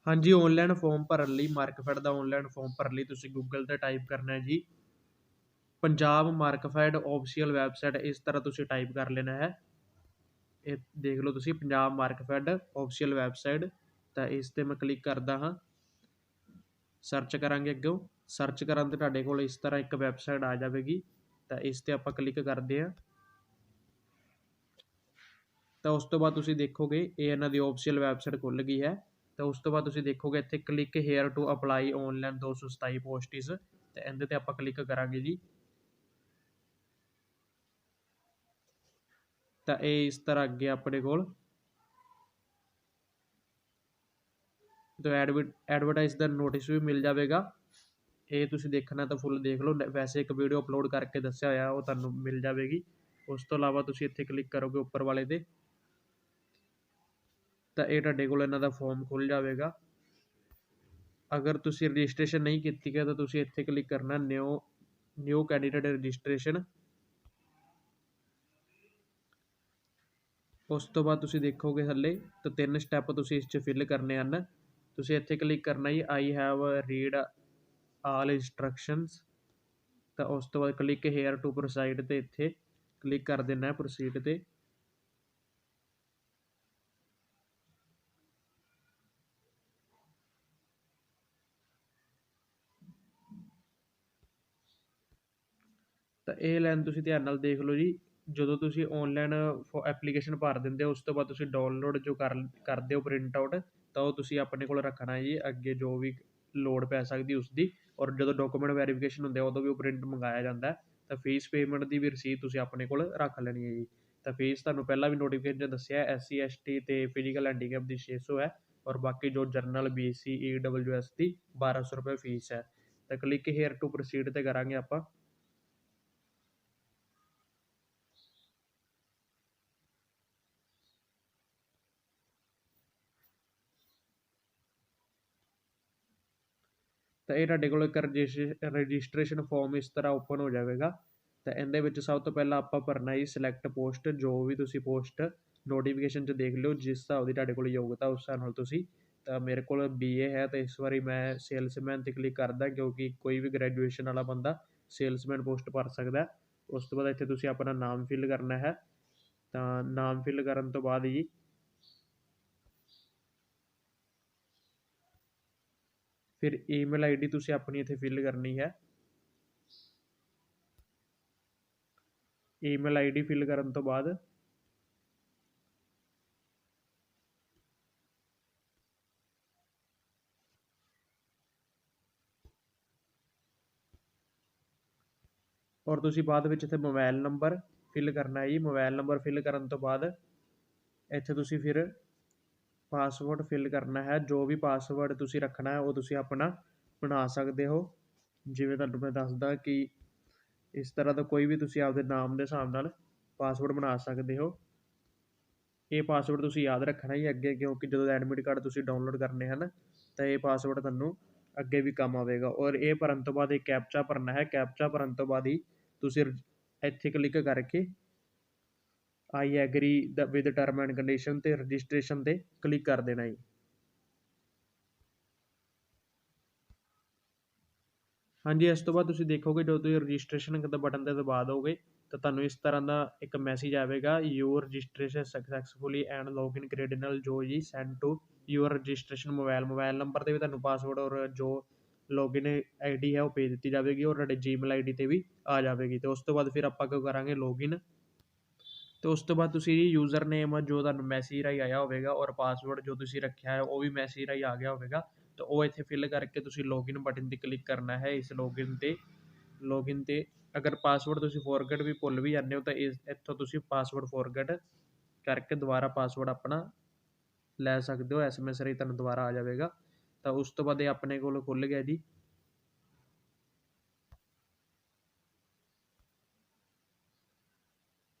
हाँ जी, online form भरन लई मार्कफੈਡ ਦਾ ऑनलाइन फॉर्म भरन ਲਈ ਤੁਸੀਂ ਗੂਗਲ ਤੇ ਟਾਈਪ ਕਰਨਾ ਹੈ ਜੀ ਪੰਜਾਬ ਮਾਰਕਫੈਡ ਆਫੀਸ਼ੀਅਲ ਵੈਬਸਾਈਟ। ਇਸ ਤਰ੍ਹਾਂ ਤੁਸੀਂ ਟਾਈਪ ਕਰ ਲੈਣਾ ਹੈ। ਇਹ ਦੇਖ ਲਓ ਤੁਸੀਂ ਪੰਜਾਬ ਮਾਰਕਫੈਡ ਆਫੀਸ਼ੀਅਲ ਵੈਬਸਾਈਟ। ਤਾਂ ਇਸ 'ਤੇ ਮੈਂ ਕਲਿੱਕ ਕਰਦਾ ਹਾਂ। ਸਰਚ ਕਰਾਂਗੇ ਅੱਗੋਂ। ਸਰਚ ਕਰਨ 'ਤੇ ਤੁਹਾਡੇ ਕੋਲ ਇਸ ਤਰ੍ਹਾਂ ਇੱਕ ਵੈਬਸਾਈਟ ਆ ਜਾਵੇਗੀ। ਤਾਂ ਇਸ 'ਤੇ ਆਪਾਂ ਕਲਿੱਕ ਕਰਦੇ ਹਾਂ। ਤਾਂ ਉਸ ਤੋਂ ਬਾਅਦ ਤੁਸੀਂ ਦੇਖੋਗੇ ਇਹ ਇਹਨਾਂ ਦੀ ਆਫੀਸ਼ੀਅਲ ਵੈਬਸਾਈਟ ਖੁੱਲ੍ਹ ਗਈ ਹੈ। ਤਾਂ ਉਸ ਤੋਂ ਬਾਅਦ ਤੁਸੀਂ ਦੇਖੋਗੇ ਇੱਥੇ click here to apply online 227 posts. ਤੇ ਇਹਦੇ 'ਤੇ ਆਪਾਂ ਕਲਿੱਕ ਕਰਾਂਗੇ ਜੀ। ਤਾਂ ਇਹ ਇਸ ਤਰ੍ਹਾਂ ਅੱਗੇ ਆਪਣੇ ਕੋਲ ਤਾਂ ਐਡਵਰਟਾਈਜ਼ ਦਾ ਨੋਟਿਸ ਵੀ ਮਿਲ ਜਾਵੇਗਾ। ਇਹ ਤੁਸੀਂ ਦੇਖਣਾ ਤਾਂ ਫੁੱਲ ਦੇਖ ਲਓ। ਵੈਸੇ ਇੱਕ ਵੀਡੀਓ ਅਪਲੋਡ ਕਰਕੇ ਦੱਸਿਆ ਹੋਇਆ, ਉਹ ਤੁਹਾਨੂੰ ਮਿਲ ਜਾਵੇਗੀ। ਉਸ ਤੋਂ ਇਲਾਵਾ ਤੁਸੀਂ ਇੱਥੇ ਕਲਿੱਕ ਕਰੋਗੇ ਉੱਪਰ ਵਾਲੇ 'ਤੇ, ਤਾਂ ਇਹ ਤੁਹਾਡੇ ਕੋਲ ਇਹਨਾਂ ਦਾ ਫਾਰਮ ਖੁੱਲ੍ਹ ਜਾਵੇਗਾ। ਅਗਰ ਤੁਸੀਂ ਰਜਿਸਟ੍ਰੇਸ਼ਨ ਨਹੀਂ ਕੀਤੀ ਹੈ ਤਾਂ ਤੁਸੀਂ ਇੱਥੇ ਕਲਿੱਕ ਕਰਨਾ ਨਿਊ ਕੈਂਡੀਡੇਟ ਰਜਿਸਟ੍ਰੇਸ਼ਨ। ਉਸ ਤੋਂ ਬਾਅਦ ਤੁਸੀਂ ਦੇਖੋਗੇ ਥੱਲੇ ਤਾਂ 3 ਸਟੈਪ ਤੁਸੀਂ ਇਸ 'ਚ ਫਿਲ ਕਰਨੇ ਹਨ। ਤੁਸੀਂ ਇੱਥੇ ਕਲਿੱਕ ਕਰਨਾ ਜੀ I have read all instructions. ਤਾਂ ਉਸ ਤੋਂ ਬਾਅਦ ਕਲਿੱਕ ਹੇਅਰ ਟੂ ਪ੍ਰੋਸਾਈਡ 'ਤੇ ਇੱਥੇ ਕਲਿੱਕ ਕਰ ਦੇਣਾ ਪ੍ਰੋਸੀਡ 'ਤੇ। ਤਾਂ ਇਹ ਲਾਈਨ ਤੁਸੀਂ ਧਿਆਨ ਨਾਲ ਦੇਖ ਲਓ ਜੀ। ਜਦੋਂ ਤੁਸੀਂ ਔਨਲਾਈਨ ਐਪਲੀਕੇਸ਼ਨ ਭਰ ਦਿੰਦੇ ਹੋ ਉਸ ਤੋਂ ਬਾਅਦ ਤੁਸੀਂ ਡਾਊਨਲੋਡ ਜੋ ਕਰਦੇ ਹੋ ਪ੍ਰਿੰਟ ਆਊਟ, ਤਾਂ ਉਹ ਤੁਸੀਂ ਆਪਣੇ ਕੋਲ ਰੱਖਣਾ ਜੀ। ਅੱਗੇ ਜੋ ਵੀ ਲੋੜ ਪੈ ਸਕਦੀ ਉਸ ਦੀ। ਔਰ ਜਦੋਂ ਡਾਕੂਮੈਂਟ ਵੈਰੀਫਿਕੇਸ਼ਨ ਹੁੰਦੇ ਉਦੋਂ ਵੀ ਉਹ ਪ੍ਰਿੰਟ ਮੰਗਾਇਆ ਜਾਂਦਾ। ਤਾਂ ਫੀਸ ਪੇਮੈਂਟ ਦੀ ਵੀ ਰਸੀਦ ਤੁਸੀਂ ਆਪਣੇ ਕੋਲ ਰੱਖ ਲੈਣੀ ਹੈ ਜੀ। ਤਾਂ ਫੀਸ ਤੁਹਾਨੂੰ ਪਹਿਲਾਂ ਵੀ ਨੋਟੀਫਿਕੇਸ਼ਨ 'ਚ ਦੱਸਿਆ SC ST ਤੇ ਫਿਜ਼ੀਕਲ ਹੈਂਡੀਕੈਪ ਦੀ 600 ਹੈ। ਔਰ ਬਾਕੀ ਜੋ ਜਰਨਲ BC EWS ਦੀ 1200 ਰੁਪਏ ਫੀਸ ਹੈ। ਤਾਂ ਕਲਿੱਕ ਹੇਅਰ ਟੂ ਪ੍ਰੋਸੀਡ 'ਤੇ ਕਰਾਂਗੇ ਆਪਾਂ। ਤਾਂ ਇਹ ਤੁਹਾਡੇ ਕੋਲ ਇੱਕ ਰਜਿਸਟ੍ਰੇਸ਼ਨ ਫਾਰਮ ਇਸ ਤਰ੍ਹਾਂ ਓਪਨ ਹੋ ਜਾਵੇਗਾ। ਤਾਂ ਇਹਦੇ ਵਿੱਚ ਸਭ ਤੋਂ ਪਹਿਲਾਂ ਆਪਾਂ ਭਰਨਾ ਜੀ ਸਿਲੈਕਟ ਪੋਸਟ। ਜੋ ਵੀ ਤੁਸੀਂ ਪੋਸਟ ਨੋਟੀਫਿਕੇਸ਼ਨ 'ਚ ਦੇਖ ਲਿਓ, ਜਿਸ ਹਿਸਾਬ ਦੀ ਤੁਹਾਡੇ ਕੋਲ ਯੋਗਤਾ ਉਸ ਹਿਸਾਬ ਨਾਲ ਤੁਸੀਂ। ਤਾਂ ਮੇਰੇ ਕੋਲ BA ਹੈ ਤਾਂ ਇਸ ਵਾਰੀ ਮੈਂ ਸੇਲਸਮੈਨ 'ਤੇ ਕਲਿੱਕ ਕਰਦਾ, ਕਿਉਂਕਿ ਕੋਈ ਵੀ ਗ੍ਰੈਜੂਏਸ਼ਨ ਵਾਲਾ ਬੰਦਾ ਸੇਲਸਮੈਨ ਪੋਸਟ ਭਰ ਸਕਦਾ। ਉਸ ਤੋਂ ਬਾਅਦ ਇੱਥੇ ਤੁਸੀਂ ਆਪਣਾ ਨਾਮ ਫਿਲ ਕਰਨਾ ਹੈ। ਤਾਂ ਨਾਮ ਫਿਲ ਕਰਨ ਤੋਂ ਬਾਅਦ ਜੀ ਫਿਰ ਈਮੇਲ ID ਤੁਸੀਂ ਆਪਣੀ ਇੱਥੇ ਫਿਲ ਕਰਨੀ ਹੈ। ਈਮੇਲ ID ਫਿਲ ਕਰਨ ਤੋਂ ਬਾਅਦ ਔਰ ਤੁਸੀਂ ਬਾਅਦ ਵਿੱਚ ਇੱਥੇ ਮੋਬਾਈਲ ਨੰਬਰ ਫਿਲ ਕਰਨਾ ਹੈ ਜੀ। ਮੋਬਾਈਲ ਨੰਬਰ ਫਿਲ ਕਰਨ ਤੋਂ ਬਾਅਦ ਇੱਥੇ ਤੁਸੀਂ ਫਿਰ ਪਾਸਵਰਡ ਫਿਲ ਕਰਨਾ ਹੈ। ਜੋ ਵੀ ਪਾਸਵਰਡ ਤੁਸੀਂ ਰੱਖਣਾ ਹੈ ਉਹ ਤੁਸੀਂ ਆਪਣਾ ਬਣਾ ਸਕਦੇ ਹੋ। ਜਿਵੇਂ ਤੁਹਾਨੂੰ ਮੈਂ ਦੱਸਦਾ ਕਿ ਇਸ ਤਰ੍ਹਾਂ ਦਾ ਕੋਈ ਵੀ ਤੁਸੀਂ ਆਪਦੇ ਨਾਮ ਦੇ ਹਿਸਾਬ ਨਾਲ ਪਾਸਵਰਡ ਬਣਾ ਸਕਦੇ ਹੋ। ਇਹ ਪਾਸਵਰਡ ਤੁਸੀਂ ਯਾਦ ਰੱਖਣਾ ਹੀ ਅੱਗੇ, ਕਿਉਂਕਿ ਜਦੋਂ ਐਡਮਿਟ ਕਾਰਡ ਤੁਸੀਂ ਡਾਊਨਲੋਡ ਕਰਨੇ ਹਨ ਤਾਂ ਇਹ ਪਾਸਵਰਡ ਤੁਹਾਨੂੰ ਅੱਗੇ ਵੀ ਕੰਮ ਆਵੇਗਾ। ਔਰ ਇਹ ਭਰਨ ਤੋਂ ਬਾਅਦ ਇੱਕ ਕੈਪਚਾ ਭਰਨਾ ਹੈ। ਕੈਪਚਾ ਭਰਨ ਤੋਂ ਬਾਅਦ ਹੀ ਤੁਸੀਂ ਇੱਥੇ ਕਲਿੱਕ ਕਰਕੇ I agree with term and condition ਤੇ ਰਜਿਸਟ੍ਰੇਸ਼ਨ 'ਤੇ ਕਲਿੱਕ ਕਰ ਦੇਣਾ ਜੀ। ਹਾਂਜੀ, ਇਸ ਤੋਂ ਬਾਅਦ ਤੁਸੀਂ ਦੇਖੋਗੇ ਜਦੋਂ ਤੁਸੀਂ ਰਜਿਸਟ੍ਰੇਸ਼ਨ ਦਾ ਬਟਨ 'ਤੇ ਦਬਾ ਦਿਓਗੇ ਤਾਂ ਤੁਹਾਨੂੰ ਇਸ ਤਰ੍ਹਾਂ ਦਾ ਇੱਕ ਮੈਸੇਜ ਆਵੇਗਾ, your registration successfully and login credential ਜੋ ਜੀ send to your registration mobile number 'ਤੇ ਵੀ ਤੁਹਾਨੂੰ ਪਾਸਵਰਡ ਔਰ ਜੋ ਲੌਗਇਨ ID ਹੈ ਉਹ ਭੇਜ ਦਿੱਤੀ ਜਾਵੇਗੀ। ਔਰ ਤੁਹਾਡੇ Gmail ID 'ਤੇ ਵੀ ਆ ਜਾਵੇਗੀ। ਅਤੇ ਉਸ ਤੋਂ ਬਾਅਦ ਫਿਰ ਆਪਾਂ ਕਿਉਂ ਕਰਾਂਗੇ ਲੌਗਇਨ। ਅਤੇ ਉਸ ਤੋਂ ਬਾਅਦ ਤੁਸੀਂ ਯੂਜ਼ਰ ਨੇਮ ਜੋ ਤੁਹਾਨੂੰ ਮੈਸੇਜ ਰਾਹੀਂ ਆਇਆ ਹੋਵੇਗਾ ਔਰ ਪਾਸਵਰਡ ਜੋ ਤੁਸੀਂ ਰੱਖਿਆ ਹੈ ਉਹ ਵੀ ਮੈਸੇਜ ਰਾਹੀਂ ਆ ਗਿਆ ਹੋਵੇਗਾ। ਤਾਂ ਉਹ ਇੱਥੇ ਫਿਲ ਕਰਕੇ ਤੁਸੀਂ ਲੌਗਇਨ ਬਟਨ 'ਤੇ ਕਲਿੱਕ ਕਰਨਾ ਹੈ। ਇਸ ਲੌਗਇਨ 'ਤੇ ਅਗਰ ਪਾਸਵਰਡ ਤੁਸੀਂ ਫੋਰਗੇਟ ਵੀ ਭੁੱਲ ਵੀ ਜਾਂਦੇ ਹੋ ਤਾਂ ਇੱਥੋਂ ਤੁਸੀਂ ਪਾਸਵਰਡ ਫੋਰਗੇਟ ਕਰਕੇ ਦੁਬਾਰਾ ਪਾਸਵਰਡ ਆਪਣਾ ਲੈ ਸਕਦੇ ਹੋ। SMS ਰਾਹੀਂ ਤੁਹਾਨੂੰ ਦੁਬਾਰਾ ਆ ਜਾਵੇਗਾ। ਤਾਂ ਉਸ ਤੋਂ ਬਾਅਦ ਇਹ ਆਪਣੇ ਕੋਲ ਖੁੱਲ੍ਹ ਗਿਆ ਜੀ।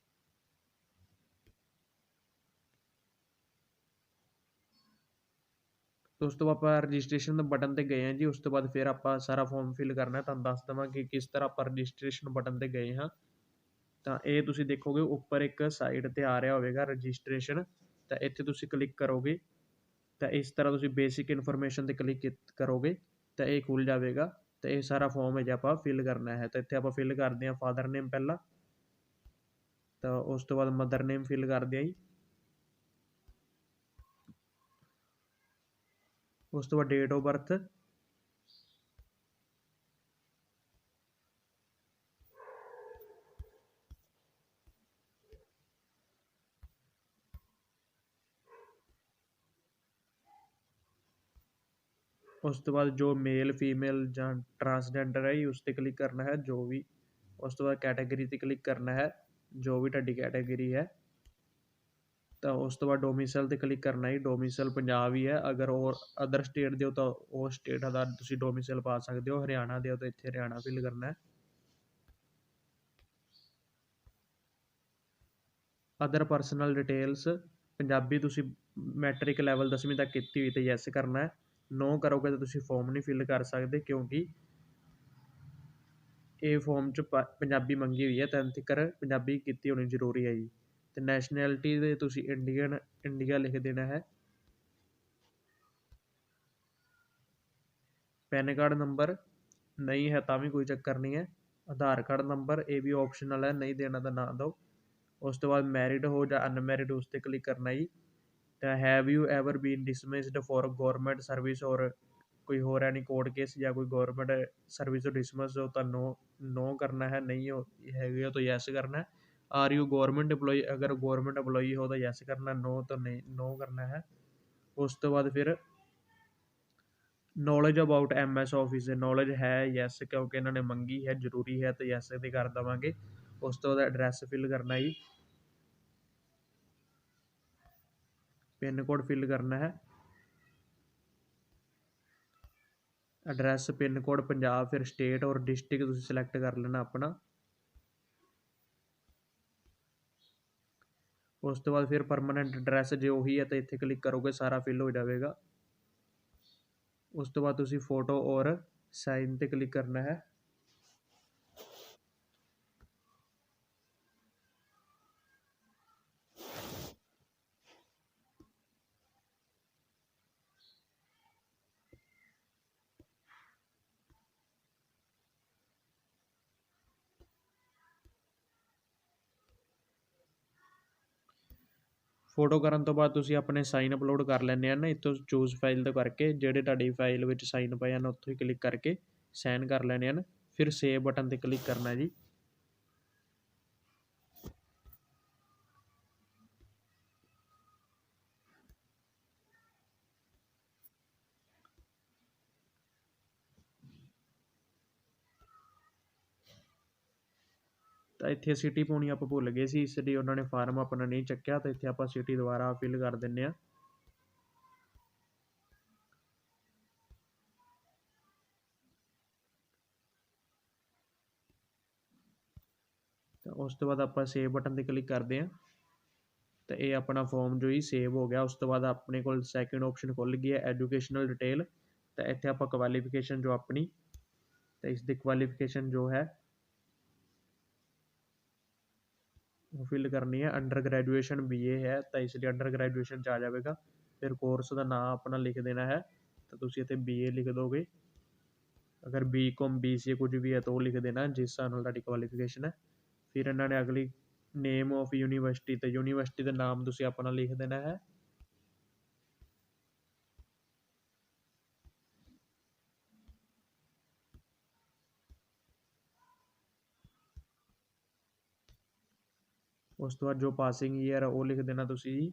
ਉਸ ਤੋਂ ਬਾਅਦ ਆਪਾਂ ਰਜਿਸਟ੍ਰੇਸ਼ਨ ਦੇ ਬਟਨ 'ਤੇ ਗਏ ਹਾਂ ਜੀ। ਉਸ ਤੋਂ ਬਾਅਦ ਫਿਰ ਆਪਾਂ ਸਾਰਾ ਫਾਰਮ ਫਿਲ ਕਰਨਾ। ਤੁਹਾਨੂੰ ਦੱਸ ਦੇਵਾਂ ਕਿ ਕਿਸ ਤਰ੍ਹਾਂ ਆਪਾਂ ਰਜਿਸਟ੍ਰੇਸ਼ਨ ਬਟਨ 'ਤੇ ਗਏ ਹਾਂ। ਤਾਂ ਇਹ ਤੁਸੀਂ ਦੇਖੋਗੇ ਉੱਪਰ ਇੱਕ ਸਾਈਡ 'ਤੇ ਆ ਰਿਹਾ ਹੋਵੇਗਾ ਰਜਿਸਟ੍ਰੇਸ਼ਨ। ਤਾਂ ਇੱਥੇ ਤੁਸੀਂ ਕਲਿੱਕ ਕਰੋਗੇ। ਤਾਂ ਇਸ ਤਰ੍ਹਾਂ ਤੁਸੀਂ ਬੇਸਿਕ ਇਨਫੋਰਮੇਸ਼ਨ 'ਤੇ ਕਲਿੱਕ ਕਰੋਗੇ ਤਾਂ ਇਹ ਖੁੱਲ੍ਹ ਜਾਵੇਗਾ। ਤਾਂ ਇਹ ਸਾਰਾ ਫੋਰਮ ਹੈ ਜੇ ਆਪਾਂ ਫਿਲ ਕਰਨਾ ਹੈ। ਤਾਂ ਇੱਥੇ ਆਪਾਂ ਫਿਲ ਕਰਦੇ ਹਾਂ ਫਾਦਰ ਨੇਮ ਪਹਿਲਾਂ, ਤਾਂ ਉਸ ਤੋਂ ਬਾਅਦ ਮਦਰ ਨੇਮ ਫਿਲ ਕਰਦੇ ਹਾਂ ਜੀ। ਉਸ ਤੋਂ ਬਾਅਦ ਡੇਟ ਆਫ ਬਰਥ, ਉਸ ਤੋਂ ਬਾਅਦ ਜੋ ਮੇਲ ਫੀਮੇਲ ਜਾਂ ਟਰਾਂਸਜੈਂਡਰ ਹੈ ਉਸ 'ਤੇ ਕਲਿੱਕ ਕਰਨਾ ਹੈ ਜੋ ਵੀ। ਉਸ ਤੋਂ ਬਾਅਦ ਕੈਟਾਗਰੀ 'ਤੇ ਕਲਿੱਕ ਕਰਨਾ ਹੈ ਜੋ ਵੀ ਤੁਹਾਡੀ ਕੈਟਾਗਰੀ ਹੈ। ਤਾਂ ਉਸ ਤੋਂ ਬਾਅਦ ਡੋਮੀਸਾਈਲ 'ਤੇ ਕਲਿੱਕ ਕਰਨਾ ਹੈ। ਡੋਮੀਸਾਈਲ ਪੰਜਾਬ ਹੀ ਹੈ। ਅਗਰ ਹੋਰ ਅਦਰ ਸਟੇਟ ਦੇ ਹੋ ਤਾਂ ਉਹ ਸਟੇਟ ਦਾ ਤੁਸੀਂ ਡੋਮੀਸਾਈਲ ਪਾ ਸਕਦੇ ਹੋ। ਹਰਿਆਣਾ ਦੇ ਹੋ ਤਾਂ ਇੱਥੇ ਹਰਿਆਣਾ ਫਿਲ ਕਰਨਾ ਹੈ। ਅਦਰ ਪਰਸਨਲ ਡਿਟੇਲਸ ਪੰਜਾਬੀ ਤੁਸੀਂ ਮੈਟ੍ਰਿਕ ਲੈਵਲ 10ਵੀਂ ਤੱਕ ਕੀਤੀ ਹੋਈ ਤਾਂ ਯੈਸ ਕਰਨਾ ਹੈ। ਨੋ ਕਰੋਗੇ ਤਾਂ ਤੁਸੀਂ ਫੋਰਮ ਨਹੀਂ ਫਿਲ ਕਰ ਸਕਦੇ, ਕਿਉਂਕਿ ਇਹ ਫੋਰਮ 'ਚ ਪੰਜਾਬੀ ਮੰਗੀ ਹੋਈ ਹੈ, 10th ਤੱਕ ਪੰਜਾਬੀ ਕੀਤੀ ਹੋਣੀ ਜ਼ਰੂਰੀ ਹੈ ਜੀ। ਅਤੇ ਨੈਸ਼ਨੈਲਿਟੀ ਦੇ ਤੁਸੀਂ ਇੰਡੀਆ ਲਿਖ ਦੇਣਾ ਹੈ। ਪੈਨ ਕਾਰਡ ਨੰਬਰ ਨਹੀਂ ਹੈ ਤਾਂ ਵੀ ਕੋਈ ਚੱਕਰ ਨਹੀਂ ਹੈ। ਆਧਾਰ ਕਾਰਡ ਨੰਬਰ ਇਹ ਵੀ ਆਪਸ਼ਨਲ ਹੈ, ਨਹੀਂ ਦੇਣਾ ਤਾਂ ਨਾ ਦਿਓ। ਉਸ ਤੋਂ ਬਾਅਦ ਮੈਰਿਡ ਹੋ ਜਾਂ ਅਨਮੈਰਿਡ ਉਸ 'ਤੇ ਕਲਿੱਕ ਕਰਨਾ ਜੀ। ਤਾਂ have you ever been dismissed for government service ਔਰ ਕੋਈ ਹੋਰ ਐਨੀ ਕੋਰਟ ਕੇਸ ਜਾਂ ਕੋਈ ਗੌਰਮੈਂਟ ਸਰਵਿਸ ਤੋਂ ਡਿਸਮਿਸ ਹੋ ਤਾਂ ਨੋ ਕਰਨਾ ਹੈ। ਨਹੀਂ ਹੈਗੇ ਹੋ ਤਾਂ ਯੈਸ ਕਰਨਾ ਹੈ। ਆਰ ਯੂ ਗੌਰਮੈਂਟ ਐਮਪਲੋਈ, ਅਗਰ ਗੌਰਮੈਂਟ ਐਮਪਲੋਈ ਹੋ ਤਾਂ ਯੈਸ ਕਰਨਾ, ਨੋ ਤਾਂ ਨਹੀਂ ਨੋ ਕਰਨਾ ਹੈ। ਉਸ ਤੋਂ ਬਾਅਦ ਫਿਰ knowledge about MS office, knowledge ਹੈ ਯੈਸ, ਕਿਉਂਕਿ ਇਹਨਾਂ ਨੇ ਮੰਗੀ ਹੈ ਜ਼ਰੂਰੀ ਹੈ ਤਾਂ ਯੈਸ 'ਤੇ ਕਰ ਦੇਵਾਂਗੇ। ਉਸ ਤੋਂ ਬਾਅਦ ਐਡਰੈਸ ਫਿਲ ਕਰਨਾ ਜੀ, ਪਿੰਨ ਕੋਡ ਫਿਲ ਕਰਨਾ ਹੈ। ਐਡਰੈਸ ਪਿੰਨ ਕੋਡ ਪੰਜਾਬ, ਫਿਰ ਸਟੇਟ ਔਰ ਡਿਸਟ੍ਰਿਕਟ ਤੁਸੀਂ ਸਿਲੈਕਟ ਕਰ ਲੈਣਾ ਆਪਣਾ। ਉਸ ਤੋਂ ਬਾਅਦ ਫਿਰ ਪਰਮਾਨੈਂਟ ਐਡਰੈਸ ਜੇ ਉਹੀ ਹੈ ਤਾਂ ਇੱਥੇ ਕਲਿੱਕ ਕਰੋਗੇ ਸਾਰਾ ਫਿਲ ਹੋ ਜਾਵੇਗਾ। ਉਸ ਤੋਂ ਬਾਅਦ ਤੁਸੀਂ ਫੋਟੋ ਔਰ ਸਾਈਨ 'ਤੇ ਕਲਿੱਕ ਕਰਨਾ ਹੈ। ਫੋਟੋ ਕਰਨ ਤੋਂ ਬਾਅਦ ਤੁਸੀਂ ਆਪਣੇ ਸਾਈਨ ਅਪਲੋਡ ਕਰ ਲੈਂਦੇ ਹਨ। ਇੱਥੋਂ ਚੂਜ਼ ਫਾਈਲ ਤੋਂ ਕਰਕੇ ਜਿਹੜੇ ਤੁਹਾਡੀ ਫਾਈਲ ਵਿੱਚ ਸਾਈਨ ਪਏ ਹਨ ਉੱਥੋਂ ਹੀ ਕਲਿੱਕ ਕਰਕੇ ਸਾਈਨ ਕਰ ਲੈਣੇ ਹਨ। ਫਿਰ ਸੇਵ ਬਟਨ 'ਤੇ ਕਲਿੱਕ ਕਰਨਾ ਜੀ। ਤਾਂ ਇੱਥੇ ਸਿਟੀ ਪਾਉਣੀ ਆਪਾਂ ਭੁੱਲ ਗਏ ਸੀ, ਇਸ ਲਈ ਉਹਨਾਂ ਨੇ ਫਾਰਮ ਆਪਣਾ ਨਹੀਂ ਚੱਕਿਆ। ਤਾਂ ਇੱਥੇ ਆਪਾਂ ਸਿਟੀ ਦੁਬਾਰਾ ਫਿਲ ਕਰ ਦਿੰਦੇ ਹਾਂ। ਤਾਂ ਉਸ ਤੋਂ ਬਾਅਦ ਆਪਾਂ ਸੇਵ ਬਟਨ 'ਤੇ ਕਲਿੱਕ ਕਰਦੇ ਹਾਂ। ਤਾਂ ਇਹ ਆਪਣਾ ਫੋਰਮ ਜੋ ਹੀ ਸੇਵ ਹੋ ਗਿਆ। ਉਸ ਤੋਂ ਬਾਅਦ ਆਪਣੇ ਕੋਲ ਸੈਕਿੰਡ ਆਪਸ਼ਨ ਖੁੱਲ੍ਹ ਗਈ ਹੈ ਐਜੂਕੇਸ਼ਨਲ ਡਿਟੇਲ। ਤਾਂ ਇੱਥੇ ਆਪਾਂ ਕੁਆਲੀਫਿਕੇਸ਼ਨ ਜੋ ਆਪਣੀ, ਤਾਂ ਇਸ ਦੀ ਕੁਆਲੀਫਿਕੇਸ਼ਨ ਜੋ ਹੈ ਉਹ ਫਿਲ ਕਰਨੀ ਹੈ। ਅੰਡਰ ਗ੍ਰੈਜੂਏਸ਼ਨ BA ਹੈ ਤਾਂ ਇਸ ਲਈ ਅੰਡਰ ਗ੍ਰੈਜੂਏਸ਼ਨ 'ਚ ਆ ਜਾਵੇਗਾ। ਫਿਰ ਕੋਰਸ ਦਾ ਨਾਮ ਆਪਣਾ ਲਿਖ ਦੇਣਾ ਹੈ, ਤਾਂ ਤੁਸੀਂ ਇੱਥੇ BA ਲਿਖ ਦੋਗੇ। ਅਗਰ BCom BCA ਕੁਝ ਵੀ ਹੈ ਤਾਂ ਉਹ ਲਿਖ ਦੇਣਾ ਜਿਸ ਹਿਸਾਬ ਨਾਲ ਤੁਹਾਡੀ ਕੁਆਲੀਫਿਕੇਸ਼ਨ ਹੈ। ਫਿਰ ਇਹਨਾਂ ਨੇ ਅਗਲੀ ਨੇਮ ਆਫ ਯੂਨੀਵਰਸਿਟੀ, ਅਤੇ ਯੂਨੀਵਰਸਿਟੀ ਦਾ ਨਾਮ ਤੁਸੀਂ ਆਪਣਾ ਲਿਖ ਦੇਣਾ ਹੈ। ਉਸ ਤੋਂ ਬਾਅਦ ਜੋ ਪਾਸਿੰਗ ਈਅਰ ਉਹ ਲਿਖ ਦੇਣਾ ਤੁਸੀਂ।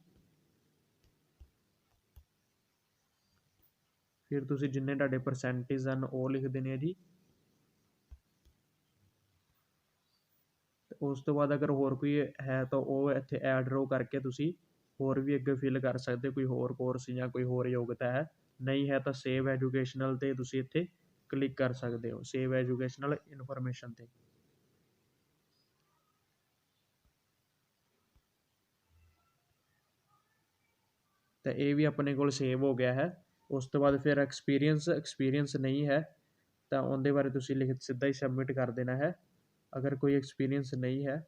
ਫਿਰ ਤੁਸੀਂ ਜਿੰਨੇ ਤੁਹਾਡੇ ਪਰਸੈਂਟੇਜ ਹਨ ਉਹ ਲਿਖ ਦੇਣੇ ਆ ਜੀ। ਉਸ ਤੋਂ ਬਾਅਦ ਅਗਰ ਹੋਰ ਕੋਈ ਹੈ ਤਾਂ ਉਹ ਇੱਥੇ ਐਡ ਰੋ ਕਰਕੇ ਤੁਸੀਂ ਹੋਰ ਵੀ ਅੱਗੇ ਫਿਲ ਕਰ ਸਕਦੇ ਹੋ, ਕੋਈ ਹੋਰ ਕੋਰਸ ਜਾਂ ਕੋਈ ਹੋਰ ਯੋਗਤਾ ਹੈ। ਨਹੀਂ ਹੈ ਤਾਂ ਸੇਵ ਐਜੂਕੇਸ਼ਨਲ 'ਤੇ ਤੁਸੀਂ ਇੱਥੇ ਕਲਿੱਕ ਕਰ ਸਕਦੇ ਹੋ, ਸੇਵ ਐਜੂਕੇਸ਼ਨਲ ਇਨਫੋਰਮੇਸ਼ਨ 'ਤੇ। ਤਾਂ ਇਹ ਵੀ ਆਪਣੇ ਕੋਲ ਸੇਵ ਹੋ ਗਿਆ ਹੈ। ਉਸ ਤੋਂ ਬਾਅਦ ਫਿਰ ਐਕਸਪੀਰੀਅੰਸ ਨਹੀਂ ਹੈ ਤਾਂ ਉਹਦੇ ਬਾਰੇ ਤੁਸੀਂ ਸਿੱਧਾ ਹੀ ਸਬਮਿਟ ਕਰ ਦੇਣਾ ਹੈ। ਅਗਰ ਕੋਈ ਐਕਸਪੀਰੀਅੰਸ ਨਹੀਂ ਹੈ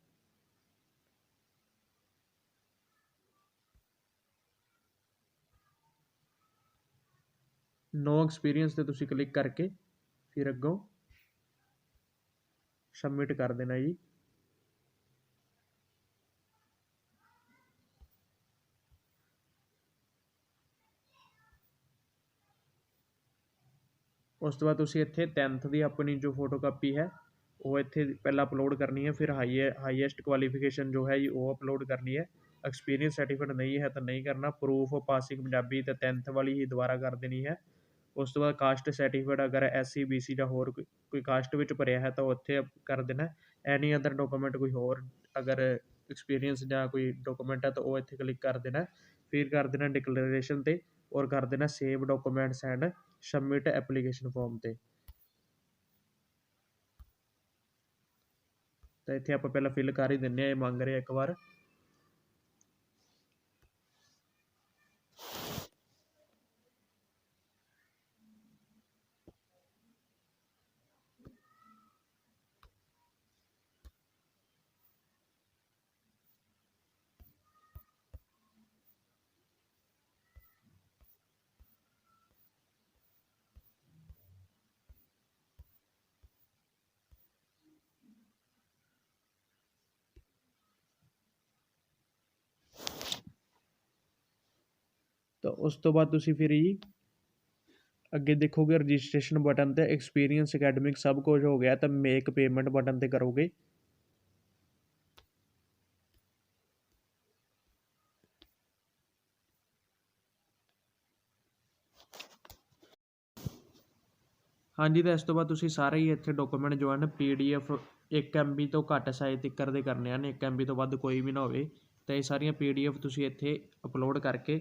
नो एक्सपीरियंस ਤੇ ਤੁਸੀਂ ਕਲਿੱਕ ਕਰਕੇ ਫਿਰ ਅੱਗੋਂ ਸਬਮਿਟ ਕਰ ਦੇਣਾ ਜੀ। ਉਸ ਤੋਂ ਬਾਅਦ ਤੁਸੀਂ ਇੱਥੇ 10th ਦੀ ਆਪਣੀ ਜੋ ਫੋਟੋਕਾਪੀ ਹੈ ਉਹ ਇੱਥੇ ਪਹਿਲਾਂ ਅਪਲੋਡ ਕਰਨੀ ਹੈ, ਫਿਰ ਹਾਈਐਸਟ ਕੁਆਲੀਫਿਕੇਸ਼ਨ ਜੋ ਹੈ ਜੀ ਉਹ ਅਪਲੋਡ ਕਰਨੀ ਹੈ। ਐਕਸਪੀਰੀਅੰਸ ਸਰਟੀਫਿਕੇਟ ਨਹੀਂ ਹੈ ਤਾਂ ਨਹੀਂ ਕਰਨਾ। ਪ੍ਰੂਫ ਆਫ ਪਾਸਿੰਗ ਪੰਜਾਬੀ ਅਤੇ 10th ਵਾਲੀ ਹੀ ਦੁਬਾਰਾ ਕਰ ਦੇਣੀ ਹੈ। ਉਸ ਤੋਂ ਬਾਅਦ ਕਾਸਟ ਸਰਟੀਫਿਕੇਟ ਅਗਰ SC BC ਜਾਂ ਹੋਰ ਕੋਈ ਕਾਸਟ ਵਿੱਚ ਭਰਿਆ ਹੈ ਤਾਂ ਉੱਥੇ ਕਰ ਦੇਣਾ। ਐਨੀ ਅਦਰ ਡਾਕੂਮੈਂਟ ਕੋਈ ਹੋਰ ਅਗਰ ਐਕਸਪੀਰੀਅੰਸ ਜਾਂ ਕੋਈ ਡਾਕੂਮੈਂਟ ਹੈ ਤਾਂ ਉਹ ਇੱਥੇ ਕਲਿੱਕ ਕਰ ਦੇਣਾ। ਫਿਰ ਕਰ ਦੇਣਾ ਡਿਕਲੇਰੇਸ਼ਨ 'ਤੇ ਔਰ ਕਰ ਦੇਣਾ save documents and submit application form 'ਤੇ। ਤਾਂ ਇੱਥੇ ਆਪਾਂ ਪਹਿਲਾਂ ਫਿਲ ਕਰ ਹੀ ਦਿੰਦੇ ਹਾਂ, ਇਹ ਮੰਗ ਰਿਹਾ ਇੱਕ ਵਾਰ। ਤਾਂ ਉਸ ਤੋਂ ਬਾਅਦ ਤੁਸੀਂ ਫਿਰ ਜੀ ਅੱਗੇ ਦੇਖੋਗੇ ਰਜਿਸਟ੍ਰੇਸ਼ਨ ਬਟਨ 'ਤੇ ਐਕਸਪੀਰੀਅੰਸ ਅਕੈਡਮਿਕ ਸਭ ਕੁਝ ਹੋ ਗਿਆ ਤਾਂ ਮੇਕ ਪੇਮੈਂਟ ਬਟਨ 'ਤੇ ਕਰੋਗੇ। ਹਾਂਜੀ, ਤਾਂ ਇਸ ਤੋਂ ਬਾਅਦ ਤੁਸੀਂ ਸਾਰੇ ਹੀ ਇੱਥੇ ਡਾਕੂਮੈਂਟ ਜੋ ਹਨ PDF 1 MB ਤੋਂ ਘੱਟ ਸਾਈਜ਼ ਤੱਕ ਦੇ ਕਰਨੇ ਹਨ, 1 MB ਤੋਂ ਵੱਧ ਕੋਈ ਵੀ ਨਾ ਹੋਵੇ। ਤਾਂ ਇਹ ਸਾਰੀਆਂ PDF ਤੁਸੀਂ ਇੱਥੇ ਅਪਲੋਡ ਕਰਕੇ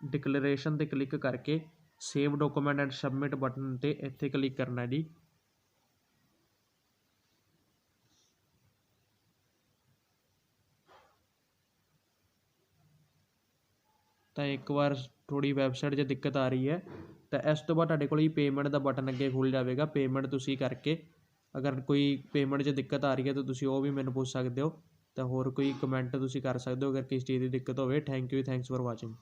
ਡਿਕਲੇਰੇਸ਼ਨ 'ਤੇ ਕਲਿੱਕ ਕਰਕੇ save document and submit button 'ਤੇ ਇੱਥੇ ਕਲਿੱਕ ਕਰਨਾ ਜੀ। ਤਾਂ ਇੱਕ ਵਾਰ ਥੋੜ੍ਹੀ ਵੈਬਸਾਈਟ 'ਚ ਦਿੱਕਤ ਆ ਰਹੀ ਹੈ ਤਾਂ ਇਸ ਤੋਂ ਬਾਅਦ ਤੁਹਾਡੇ ਕੋਲ ਹੀ ਪੇਮੈਂਟ ਦਾ ਬਟਨ ਅੱਗੇ ਖੁੱਲ੍ਹ ਜਾਵੇਗਾ। ਪੇਮੈਂਟ ਤੁਸੀਂ ਕਰਕੇ ਅਗਰ ਕੋਈ ਪੇਮੈਂਟ 'ਚ ਦਿੱਕਤ ਆ ਰਹੀ ਹੈ ਤਾਂ ਤੁਸੀਂ ਉਹ ਵੀ ਮੈਨੂੰ ਪੁੱਛ ਸਕਦੇ ਹੋ। ਤਾਂ ਹੋਰ ਕੋਈ ਕਮੈਂਟ ਤੁਸੀਂ ਕਰ ਸਕਦੇ ਹੋ ਅਗਰ ਕਿਸ ਚੀਜ਼ ਦੀ ਦਿੱਕਤ ਹੋਵੇ। Thank you, thanks for watching.